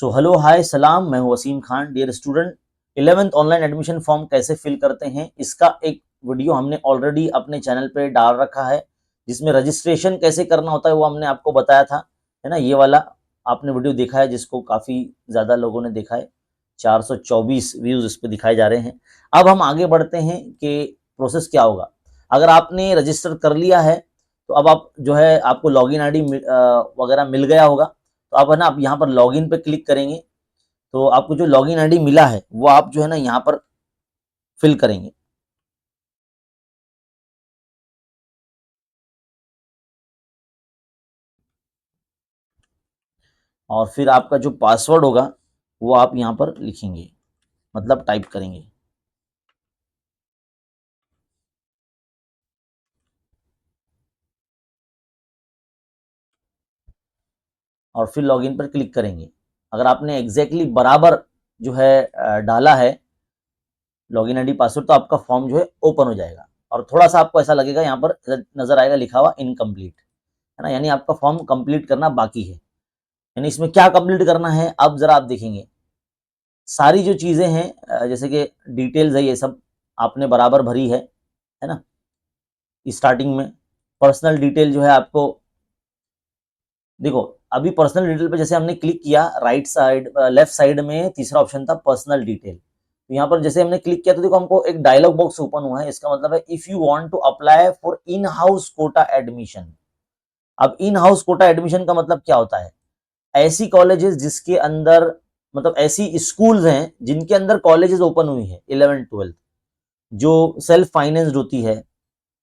So hello hi सलाम, मैं हूं Wasim Khan. Dear student, 11th online admission form कैसे फिल करते हैं इसका एक वीडियो हमने ऑलरेडी अपने चैनल पे डाल रखा है, जिसमें रजिस्ट्रेशन कैसे करना होता है वो हमने आपको बताया था, है ना। ये वाला आपने वीडियो देखा है जिसको काफ़ी ज़्यादा लोगों ने देखा है, 424 व्यूज़ इस पे दिखाए जा रहे हैं। अब हम आगे बढ़ते हैं कि प्रोसेस क्या होगा। अगर आपने रजिस्टर कर लिया है तो अब आप जो है आपको लॉगिन आईडी वगैरह मिल गया होगा। तो आप है ना, आप यहाँ पर लॉगिन पे क्लिक करेंगे तो आपको जो लॉगिन आईडी मिला है वो आप जो है ना यहाँ पर फिल करेंगे। और फिर आपका जो पासवर्ड होगा वो आप यहाँ पर लिखेंगे, मतलब टाइप करेंगे। और फिर लॉगिन पर क्लिक करेंगे। अगर आपने एग्जैक्टली बराबर जो है डाला है लॉगिन आईडी पासवर्ड, तो आपका फॉर्म जो है ओपन हो जाएगा। और थोड़ा सा आपको ऐसा लगेगा, यहाँ पर नजर आएगा लिखा हुआ इनकम्प्लीट, है ना, यानी आपका फॉर्म कंप्लीट करना बाकी है। यानी इसमें क्या कंप्लीट करना है अब जरा आप देखेंगे। सारी जो चीज़ें हैं जैसे कि डिटेल्स है, ये सब आपने बराबर भरी है ना। स्टार्टिंग में पर्सनल डिटेल जो है आपको, देखो अभी पर्सनल डिटेल पे जैसे हमने क्लिक किया, राइट साइड लेफ्ट साइड में तीसरा ऑप्शन था पर्सनल डिटेल। तो यहाँ पर जैसे हमने क्लिक किया तो देखो हमको एक डायलॉग बॉक्स ओपन हुआ है। इसका मतलब है if you want to apply for in house quota admission. अब इन हाउस कोटा एडमिशन का मतलब क्या होता है? ऐसी कॉलेजेस जिसके अंदर, मतलब ऐसी स्कूल्स हैं जिनके अंदर कॉलेजेस ओपन हुई है 11th 12th, जो सेल्फ फाइनेंस्ड होती है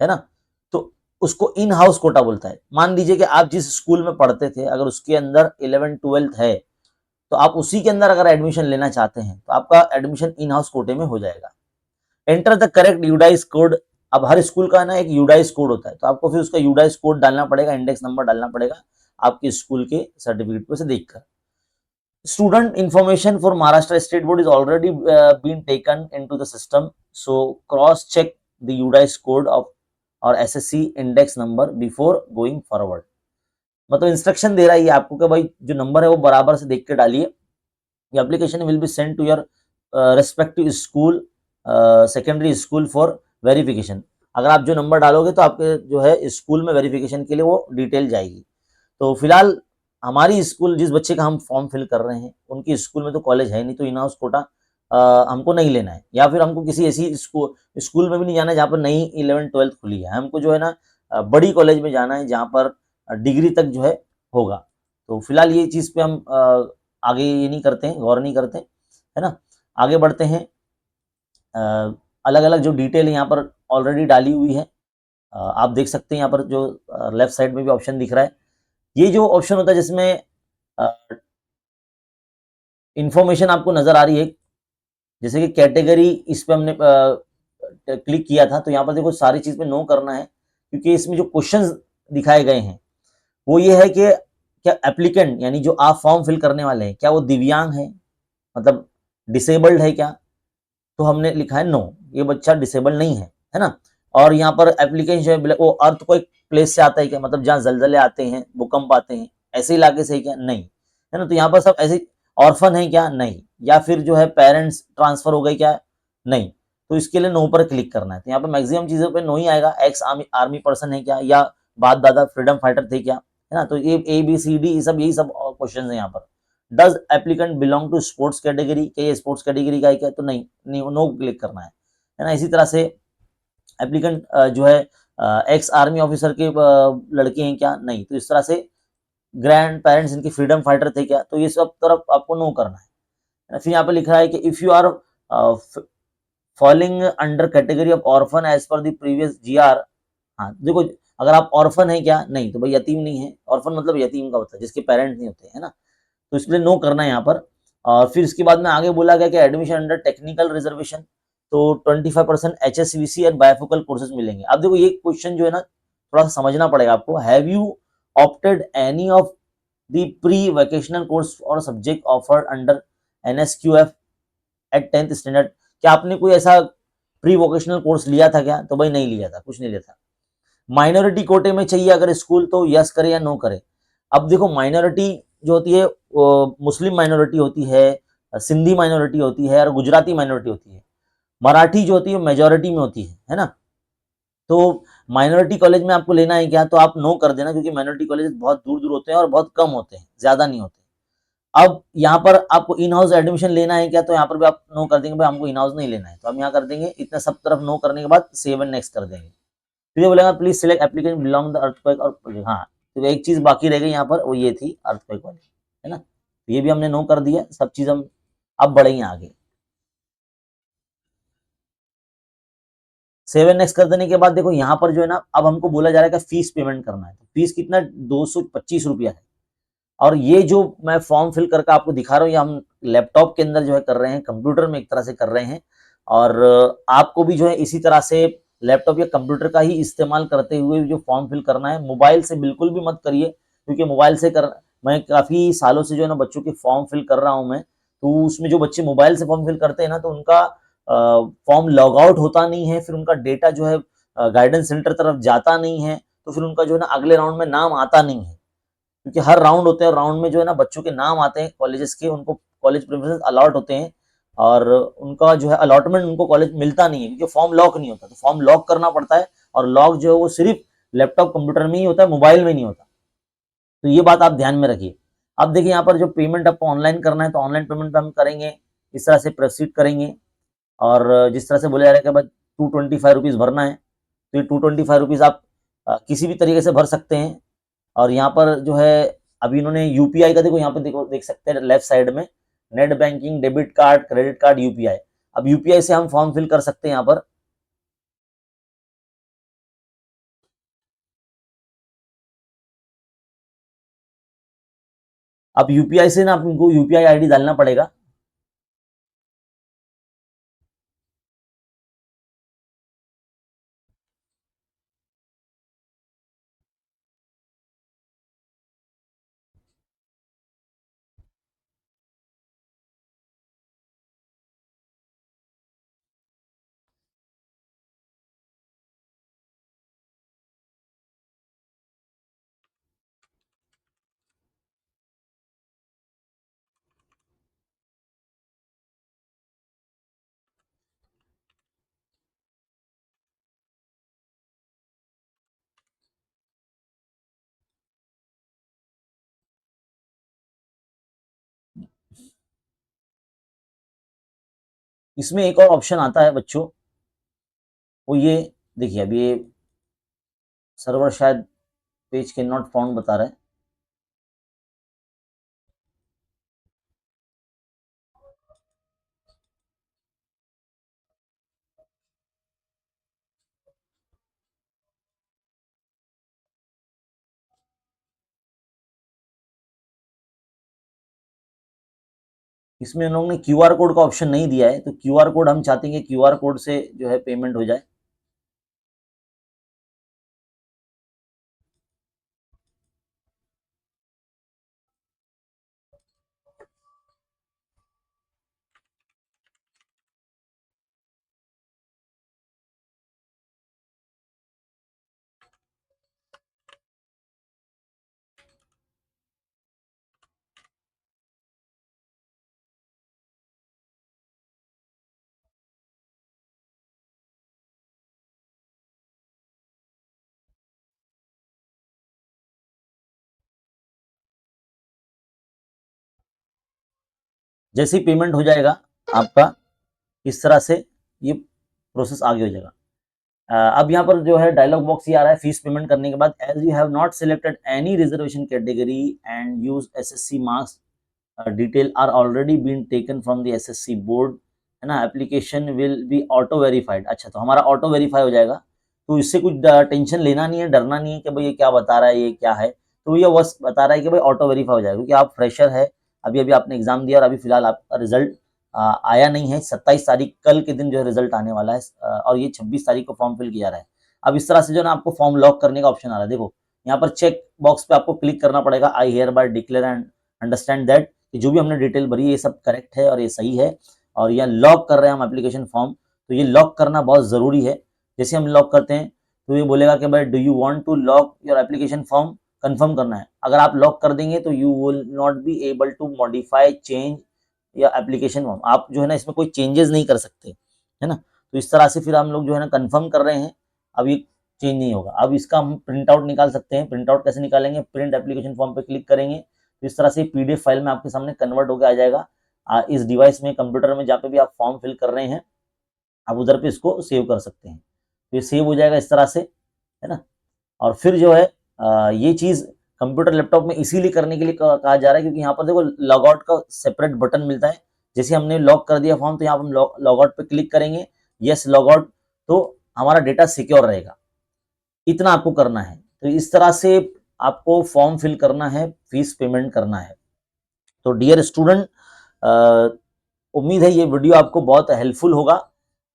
ना। तो उसको इन हाउस कोटा बोलता है। मान लीजिए कि आप जिस स्कूल में पढ़ते थे, अगर उसके अंदर 11th 12th है तो आप उसी के अंदर अगर एडमिशन लेना चाहते हैं तो आपका एडमिशन इन हाउस कोटे में हो जाएगा। Enter the correct UDISE code. अब हर स्कूल का ना एक यूडाइस कोड होता है, तो आपको फिर उसका यूडाइस कोड डालना पड़ेगा, इंडेक्स नंबर डालना पड़ेगा आपके स्कूल के सर्टिफिकेट पे से देखकर। Student information for Maharashtra State Board is already been taken into the system. So cross check the UDIS code of और SSC index number before going forward. मतलब इंस्ट्रक्शन दे रहा है ये आपको कि भाई जो नंबर है वो बराबर से देख के डालिए। ये application will be send to your respective school, secondary school for verification. अगर आप जो नंबर डालोगे तो आपके जो है स्कूल में वेरिफिकेशन के लिए वो डिटेल जाएगी। तो फिलहाल हमारी स्कूल, जिस बच्चे का हम फॉर्म फिल कर रहे हैं उनकी स्कूल में तो कॉलेज है नहीं, तो इन हाउस कोटा हमको नहीं लेना है, या फिर हमको किसी ऐसी स्कूल में भी नहीं जाना है जहाँ पर नई 11th 12th खुली है। हमको जो है ना बड़ी कॉलेज में जाना है जहाँ पर डिग्री तक जो है होगा। तो फिलहाल ये चीज़ पे हम आगे ये नहीं करते हैं, गौर नहीं करते, है ना। आगे बढ़ते हैं। अलग अलग जो डिटेल यहाँ पर ऑलरेडी डाली हुई है, आप देख सकते हैं यहाँ पर जो लेफ्ट साइड में भी ऑप्शन दिख रहा है। ये जो ऑप्शन होता है जिसमें इंफॉर्मेशन आपको नजर आ रही है, जैसे कि कैटेगरी, इस पे हमने क्लिक किया था तो यहाँ पर देखो सारी चीज पे नो करना है, क्योंकि इसमें जो क्वेश्चंस दिखाए गए हैं वो ये है कि क्या एप्लीकेंट, यानी जो आप फॉर्म फिल करने वाले हैं, क्या वो दिव्यांग है, मतलब डिसेबल्ड है क्या? तो हमने लिखा है नो, ये बच्चा डिसेबल नहीं है ना। और यहाँ पर एप्लीकेशन जो है वो अर्थ को एक प्लेस से आता है क्या, मतलब जहाँ जलजले आते हैं, भूकंप आते हैं, ऐसे इलाके से है क्या? नहीं, है ना। तो यहाँ पर सब ऐसे, ऑर्फन है क्या? नहीं। या फिर जो है पेरेंट्स ट्रांसफर हो गए क्या? नहीं। तो इसके लिए नो पर क्लिक करना है। तो यहाँ पर मैक्सिमम चीजों पे नो ही आएगा। एक्स आर्मी पर्सन है क्या, या बाप दादा फ्रीडम फाइटर थे क्या, है ना। तो ये ABCD ये सब, यही सब क्वेश्चन है यहाँ पर। Does applicant belong to sports category, क्या ये स्पोर्ट्स कैटेगरी का है क्या? तो नहीं, नो क्लिक करना है ना। इसी तरह से एप्लीकेंट जो है एक्स आर्मी ऑफिसर के लड़के हैं क्या? नहीं। तो इस तरह से ग्रैंड पेरेंट्स इनके फ्रीडम फाइटर थे क्या? तो ये सब तरफ आपको नो करना है। फिर यहाँ पे लिखा है कि if you are falling under category of orphan as per the previous GR। हाँ देखो, अगर आप ऑर्फन है क्या? नहीं, तो भाई यतीम नहीं है। ऑर्फन मतलब यतीम का होता है, जिसके पेरेंट्स नहीं होते, है ना। तो इसलिए नो करना है यहाँ पर। और फिर इसके बाद में आगे बोला गया कि एडमिशन अंडर टेक्निकल रिजर्वेशन, तो 25% HSVC एंड बायोफोकल कोर्सेज मिलेंगे। अब देखो ये क्वेश्चन जो है ना थोड़ा सा समझना पड़ेगा आपको। Have you opted any of the pre vocational course और subject offered under NSQF at 10th standard? क्या आपने कोई ऐसा प्री वोकेशनल कोर्स लिया था क्या? तो भाई नहीं लिया था, कुछ नहीं लिया था। माइनॉरिटी कोटे में चाहिए अगर स्कूल, तो यस करे या नो करे। अब देखो माइनॉरिटी जो होती है वो मुस्लिम माइनॉरिटी होती है, सिंधी माइनॉरिटी होती है और गुजराती माइनॉरिटी होती है। मराठी जो होती है मेजॉरिटी में होती है ना। तो माइनॉरिटी कॉलेज में आपको लेना है क्या, तो आप नो कर देना, क्योंकि माइनॉरिटी कॉलेज बहुत दूर-दूर होते हैं और बहुत कम होते हैं, ज़्यादा नहीं होते। अब यहाँ पर आपको इन हाउस एडमिशन लेना है क्या, तो यहाँ पर भी आप नो कर देंगे भाई हमको इन हाउस नहीं लेना है, तो हम यहाँ कर देंगे इतना सब तरफ नो करने के बाद सेव एंड नेक्स्ट कर देंगे। फिर ये बोलेगा please select application belong the earthquake और हाँ, तो एक चीज बाकी रह गई यहाँ पर, वो ये थी अर्थक्वेक वाली, है ना। तो ये भी हमने नो कर दिया, सब चीज हम अब बढ़ेंगे आगे। सेव एंड नेक्स्ट कर देने के बाद देखो यहाँ पर जो है ना, अब हमको बोला जा रहा है कि फीस पेमेंट करना है। तो फीस कितना, 225 रुपया है। और ये जो मैं फॉर्म फिल करके आपको दिखा रहा हूँ, ये हम लैपटॉप के अंदर जो है कर रहे हैं, कंप्यूटर में एक तरह से कर रहे हैं। और आपको भी जो है इसी तरह से लैपटॉप या कंप्यूटर का ही इस्तेमाल करते हुए जो फॉर्म फिल करना है। मोबाइल से बिल्कुल भी मत करिए, क्योंकि मोबाइल से कर, मैं काफ़ी सालों से जो है ना बच्चों के फॉर्म फिल कर रहा हूँ मैं, तो उसमें जो बच्चे मोबाइल से फॉर्म फिल करते हैं ना, तो उनका फॉर्म लॉग आउट होता नहीं है, फिर उनका डेटा जो है गाइडेंस सेंटर तरफ जाता नहीं है, तो फिर उनका जो है ना अगले राउंड में नाम आता नहीं है। क्योंकि हर राउंड होते हैं और राउंड में जो है ना बच्चों के नाम आते हैं कॉलेजेस के, उनको कॉलेज प्रेफरेंस अलॉट होते हैं और उनका जो है अलॉटमेंट उनको कॉलेज मिलता नहीं है, क्योंकि फॉर्म लॉक नहीं होता। तो फॉर्म लॉक करना पड़ता है, और लॉक जो है वो सिर्फ लैपटॉप कंप्यूटर में ही होता है, मोबाइल में नहीं होता। तो ये बात आप ध्यान में रखिए। अब देखिए यहाँ पर जो पेमेंट आपको ऑनलाइन करना है, तो ऑनलाइन पेमेंट हम करेंगे, इस तरह से प्रोसीड करेंगे। और जिस तरह से बोला जा रहा है कि भाई 225 रुपीज़ भरना है, तो ये 225 रुपीज़ आप किसी भी तरीके से भर सकते हैं। और यहाँ पर जो है अभी इन्होंने यूपीआई का, देखो यहाँ पे देखो, देख सकते हैं लेफ्ट साइड में net banking, debit card, credit card, UPI. अब यूपीआई से हम फॉर्म फिल कर सकते हैं यहाँ पर। अब यूपीआई से ना आपको यूपीआई आईडी डालना पड़ेगा। इसमें एक और ऑप्शन आता है बच्चों, वो ये देखिए, अभी ये सर्वर शायद पेज के नॉट फाउंड बता रहा है। इसमें उन लोगों ने क्यूआर कोड का ऑप्शन नहीं दिया है, तो क्यूआर कोड हम चाहते हैं कि क्यूआर कोड से जो है पेमेंट हो जाए। जैसे ही पेमेंट हो जाएगा आपका, इस तरह से ये प्रोसेस आगे हो जाएगा। अब यहाँ पर जो है डायलॉग बॉक्स ये आ रहा है फीस पेमेंट करने के बाद, as you have not selected any reservation category and use SSC marks detail are already been taken from the SSC board, है ना, application will be auto verified. अच्छा, तो हमारा ऑटो वेरीफाई हो जाएगा, तो इससे कुछ टेंशन लेना नहीं है, डरना नहीं है कि भाई ये क्या बता रहा है, ये क्या है। तो ये बस बता रहा है कि भाई ऑटो वेरीफाई हो जाएगा, क्योंकि आप फ्रेशर है, अभी अभी आपने एग्जाम दिया और अभी फिलहाल आपका रिजल्ट आया नहीं है। 27 तारीख कल के दिन जो है रिजल्ट आने वाला है, और ये 26 तारीख को फॉर्म फिल किया रहा है। अब इस तरह से जो ना आपको फॉर्म लॉक करने का ऑप्शन आ रहा है, देखो यहाँ पर चेक बॉक्स पे आपको क्लिक करना पड़ेगा, I hear bye declare and understand that, कि जो भी हमने डिटेल भरी है ये सब करेक्ट है और ये सही है, और यहाँ लॉक कर रहे हैं हम एप्लीकेशन फॉर्म। तो ये लॉक करना बहुत ज़रूरी है। जैसे हम लॉक करते हैं, तो ये बोलेगा कि भाई do you want to lock your application form, confirm करना है। अगर आप लॉक कर देंगे तो you will not be able to modify, change या एप्लीकेशन फॉर्म, आप जो है ना इसमें कोई चेंजेस नहीं कर सकते, है ना। तो इस तरह से फिर हम लोग जो है ना कंफर्म कर रहे हैं, अब ये चेंज नहीं होगा। अब इसका हम प्रिंट आउट निकाल सकते हैं। प्रिंट आउट कैसे निकालेंगे, प्रिंट एप्लीकेशन फॉर्म पे क्लिक करेंगे तो इस तरह से पीडीएफ फाइल में आपके सामने कन्वर्ट होकर आ जाएगा। इस डिवाइस में, कंप्यूटर में, जहाँ पे भी आप फॉर्म फिल कर रहे हैं आप उधर पे इसको सेव कर सकते हैं। तो ये सेव हो जाएगा इस तरह से, है ना। और फिर जो है ये चीज़ कंप्यूटर लैपटॉप में इसीलिए करने के लिए कहा जा रहा है क्योंकि यहाँ पर देखो लॉग आउट का सेपरेट बटन मिलता है। जैसे हमने लॉक कर दिया फॉर्म तो यहाँ पर हम लॉग आउट पे क्लिक करेंगे, यस लॉग आउट, तो हमारा डेटा सिक्योर रहेगा। इतना आपको करना है। तो इस तरह से आपको फॉर्म फिल करना है, फीस पेमेंट करना है। तो डियर स्टूडेंट, उम्मीद है ये वीडियो आपको बहुत हेल्पफुल होगा।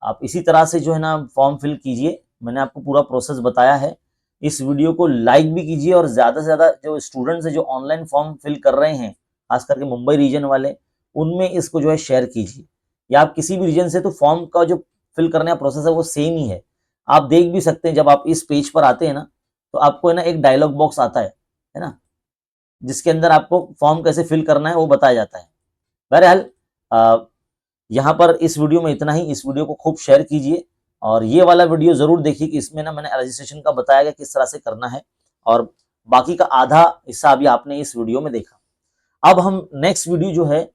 आप इसी तरह से जो है ना फॉर्म फिल कीजिए। मैंने आपको पूरा प्रोसेस बताया है। इस वीडियो को लाइक भी कीजिए और ज़्यादा से ज़्यादा जो स्टूडेंट्स हैं जो ऑनलाइन फॉर्म फिल कर रहे हैं, खास करके मुंबई रीजन वाले, उनमें इसको जो है शेयर कीजिए। या आप किसी भी रीजन से, तो फॉर्म का जो फिल करने का प्रोसेस है वो सेम ही है। आप देख भी सकते हैं जब आप इस पेज पर आते हैं ना, तो आपको है ना एक डायलॉग बॉक्स आता है ना, जिसके अंदर आपको फॉर्म कैसे फिल करना है वो बताया जाता है। बहरहाल यहाँ पर इस वीडियो में इतना ही। इस वीडियो को खूब शेयर कीजिए और ये वाला वीडियो ज़रूर देखिए कि इसमें ना मैंने रजिस्ट्रेशन का बताया गया किस तरह से करना है, और बाकी का आधा हिस्सा अभी आपने इस वीडियो में देखा। अब हम नेक्स्ट वीडियो जो है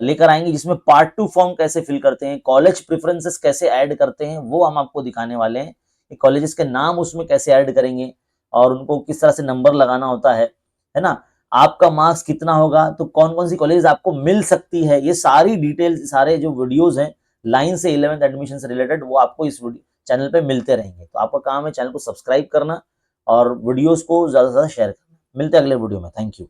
लेकर आएंगे जिसमें पार्ट 2 फॉर्म कैसे फिल करते हैं, कॉलेज प्रेफरेंसेस कैसे ऐड करते हैं वो हम आपको दिखाने वाले हैं कि कॉलेजेस के नाम उसमें कैसे ऐड करेंगे और उनको किस तरह से नंबर लगाना होता है ना। आपका मार्क्स कितना होगा, तो कौन कौन सी कॉलेज आपको मिल सकती है, ये सारी डिटेल्स, सारे जो वीडियोस हैं 9 से 11th एडमिशन से रिलेटेड, वो आपको इस चैनल पे मिलते रहेंगे। तो आपका काम है चैनल को सब्सक्राइब करना और वीडियोस को ज़्यादा से ज़्यादा शेयर करना। मिलते हैं अगले वीडियो में। Thank you.